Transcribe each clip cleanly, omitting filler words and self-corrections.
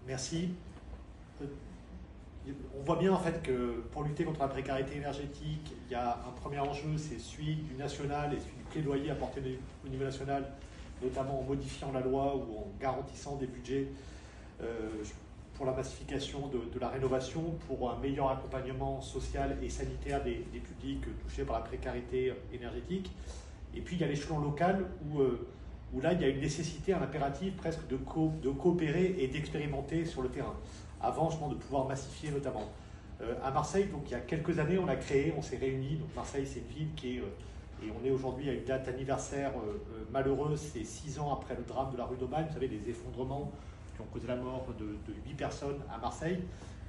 Merci. On voit bien en fait que pour lutter contre la précarité énergétique, il y a un premier enjeu, c'est celui du national et celui du plaidoyer apporté au niveau national, notamment en modifiant la loi ou en garantissant des budgets pour la massification de la rénovation, pour un meilleur accompagnement social et sanitaire des publics touchés par la précarité énergétique. Et puis il y a l'échelon local où là il y a une nécessité, un impératif presque de coopérer et d'expérimenter sur le terrain, avant justement de pouvoir massifier notamment. À Marseille, donc il y a quelques années, on s'est réunis. Donc Marseille, c'est une ville qui est, et on est aujourd'hui à une date anniversaire malheureuse, c'est 6 ans après le drame de la rue d'Aubagne, vous savez, les effondrements qui ont causé la mort de 8 personnes à Marseille.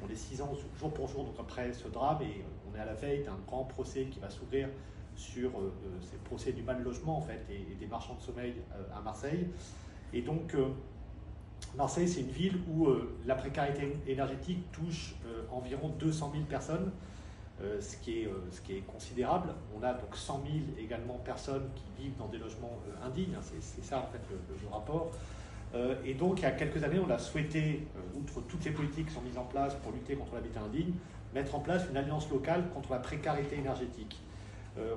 On est 6 ans jour pour jour donc après ce drame, et on est à la veille d'un grand procès qui va s'ouvrir sur ces procès du mal logement en fait et des marchands de sommeil à Marseille. Et donc Marseille, c'est une ville où la précarité énergétique touche environ 200 000 personnes, ce qui est considérable. On a donc 100 000 également personnes qui vivent dans des logements indignes, c'est ça en fait le rapport. Et donc il y a quelques années, on a souhaité, outre toutes les politiques qui sont mises en place pour lutter contre l'habitat indigne, mettre en place une alliance locale contre la précarité énergétique.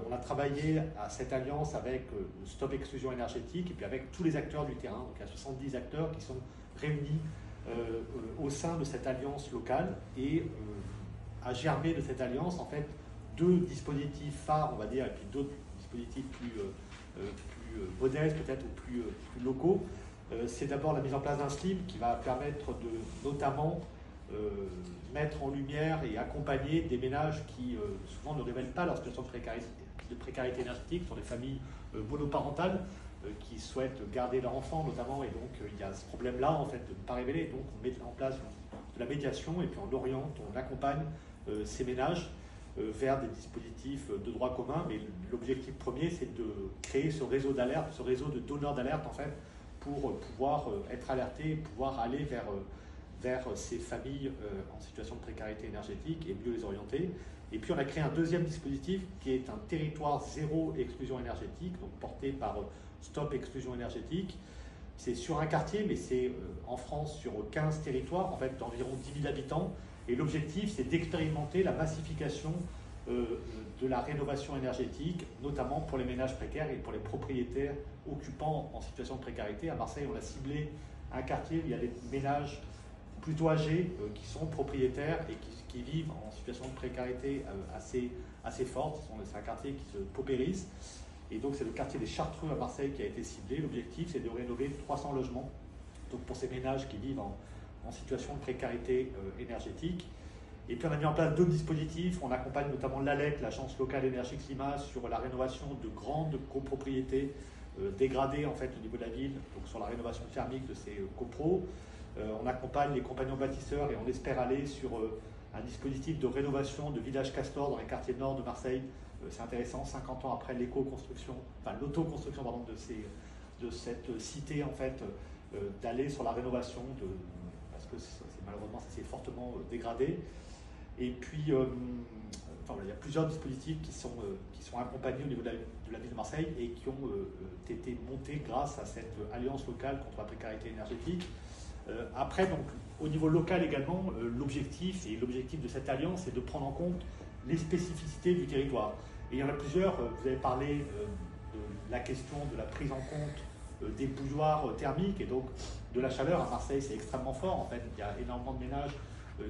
On a travaillé à cette alliance avec Stop Exclusion Énergétique et puis avec tous les acteurs du terrain. Donc il y a 70 acteurs qui sont réunis au sein de cette alliance locale, et a germé de cette alliance en fait 2 dispositifs phares, on va dire, et puis d'autres dispositifs plus modestes peut-être ou plus locaux. C'est d'abord la mise en place d'un slip qui va permettre de notamment mettre en lumière et accompagner des ménages qui souvent ne révèlent pas leur situation de précarité énergétique, sont des familles monoparentales qui souhaitent garder leur enfant notamment, et donc il y a ce problème-là en fait de ne pas révéler. Donc on met en place de la médiation et puis on oriente, on accompagne ces ménages vers des dispositifs de droit commun, mais l'objectif premier c'est de créer ce réseau d'alerte, ce réseau de donneurs d'alerte en fait, pour pouvoir être alertés et pouvoir aller vers ces familles en situation de précarité énergétique et mieux les orienter. Et puis on a créé un deuxième dispositif qui est un territoire zéro exclusion énergétique, donc porté par Stop Exclusion Énergétique. C'est sur un quartier, mais c'est en France sur 15 territoires, en fait d'environ 10 000 habitants. Et l'objectif, c'est d'expérimenter la massification de la rénovation énergétique, notamment pour les ménages précaires et pour les propriétaires occupants en situation de précarité. À Marseille, on a ciblé un quartier où il y a des ménages plutôt âgés qui sont propriétaires et qui vivent en situation de précarité assez forte. C'est un quartier qui se paupérise. Et donc c'est le quartier des Chartreux à Marseille qui a été ciblé. L'objectif, c'est de rénover 300 logements donc pour ces ménages qui vivent en situation de précarité énergétique. Et puis on a mis en place 2 dispositifs. On accompagne notamment l'ALEC, l'Agence locale énergie-climat, sur la rénovation de grandes copropriétés dégradées en fait au niveau de la ville, donc sur la rénovation thermique de ces copros. On accompagne les compagnons bâtisseurs et on espère aller sur un dispositif de rénovation de village Castor dans les quartiers nord de Marseille. C'est intéressant, 50 ans après l'autoconstruction de cette cité en fait, d'aller sur la rénovation parce que malheureusement ça s'est fortement dégradé. Et puis il y a plusieurs dispositifs qui sont accompagnés au niveau de la ville de Marseille et qui ont été montés grâce à cette alliance locale contre la précarité énergétique. Après, donc, au niveau local également, l'objectif de cette alliance, c'est de prendre en compte les spécificités du territoire. Et il y en a plusieurs. Vous avez parlé de la question de la prise en compte des bouilloires thermiques et donc de la chaleur. À Marseille, c'est extrêmement fort. En fait, il y a énormément de ménages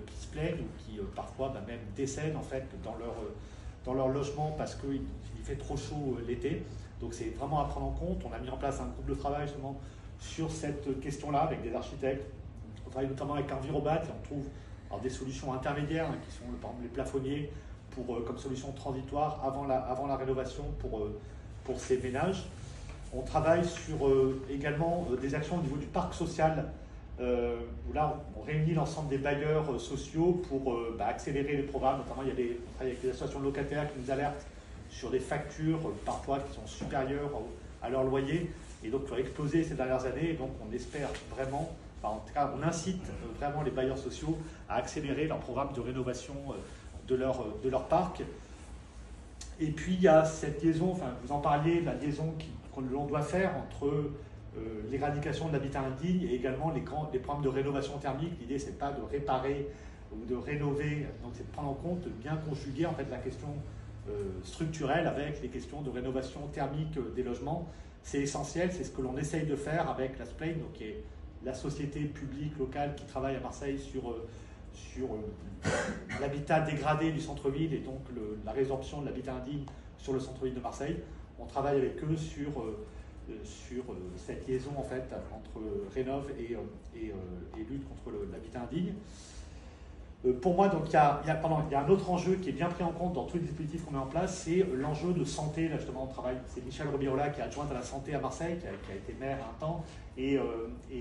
qui se plaignent ou qui parfois même décèdent en fait, dans leur logement parce qu'il fait trop chaud l'été. Donc c'est vraiment à prendre en compte. On a mis en place un groupe de travail justement sur cette question-là avec des architectes. On travaille notamment avec Envirobat et on trouve des solutions intermédiaires qui sont par exemple les plafonniers comme solution transitoire avant la rénovation pour ces ménages. On travaille sur également des actions au niveau du parc social où là on réunit l'ensemble des bailleurs sociaux pour accélérer les programmes. Notamment on travaille avec des associations de locataires qui nous alertent sur des factures parfois qui sont supérieures à leur loyer et donc qui ont explosé ces dernières années. Et donc on espère vraiment, en tout cas on incite vraiment les bailleurs sociaux à accélérer leur programme de rénovation de leur parc. Et puis il y a cette liaison, vous en parliez, la liaison que l'on doit faire entre l'éradication de l'habitat indigne et également les problèmes de rénovation thermique. L'idée, c'est pas de réparer ou de rénover, donc c'est de prendre en compte, de bien conjuguer en fait la question structurelle avec les questions de rénovation thermique des logements. C'est essentiel, c'est ce que l'on essaye de faire avec la SPLAIN, donc qui est la société publique locale qui travaille à Marseille sur l'habitat dégradé du centre-ville et donc la résorption de l'habitat indigne sur le centre-ville de Marseille. On travaille avec eux sur cette liaison en fait entre rénov et lutte contre l'habitat indigne. Pour moi, donc, il y a un autre enjeu qui est bien pris en compte dans tous les dispositifs qu'on met en place, c'est l'enjeu de santé. Là, justement, on travaille. C'est Michel Robirola qui est adjointe à la santé à Marseille, qui a été maire un temps. Et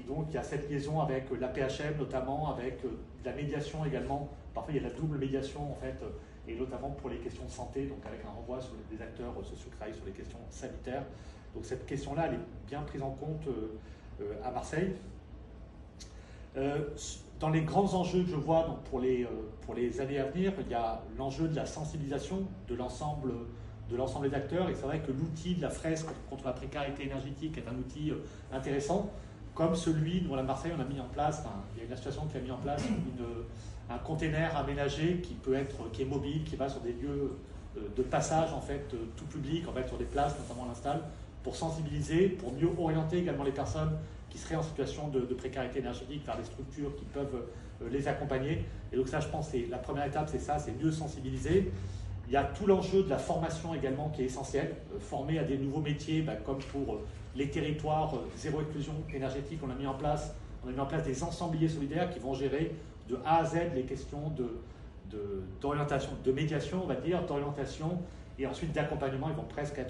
donc, il y a cette liaison avec l'APHM, notamment, avec la médiation également. Parfois, il y a la double médiation, en fait, et notamment pour les questions de santé, donc avec un renvoi sur des acteurs sociaux qui travaillent sur les questions sanitaires. Donc, cette question-là, elle est bien prise en compte à Marseille. Dans les grands enjeux que je vois donc pour les années à venir, il y a l'enjeu de la sensibilisation de l'ensemble des acteurs. Et c'est vrai que l'outil de la fresque contre la précarité énergétique est un outil intéressant, comme celui dont à Marseille on a mis en place, il y a une association qui a mis en place un container aménagé qui est mobile, qui va sur des lieux de passage en fait tout public, en fait sur des places, notamment l'Installe, pour sensibiliser, pour mieux orienter également les personnes qui seraient en situation de précarité énergétique vers des structures qui peuvent les accompagner. Et donc ça, je pense, la première étape, c'est ça, c'est mieux sensibiliser. Il y a tout l'enjeu de la formation également qui est essentiel, former à des nouveaux métiers, comme pour les territoires zéro exclusion énergétique. On a mis en place des ensembliers solidaires qui vont gérer de A à Z les questions d'orientation, de médiation, on va dire, d'orientation et ensuite d'accompagnement. Ils vont presque être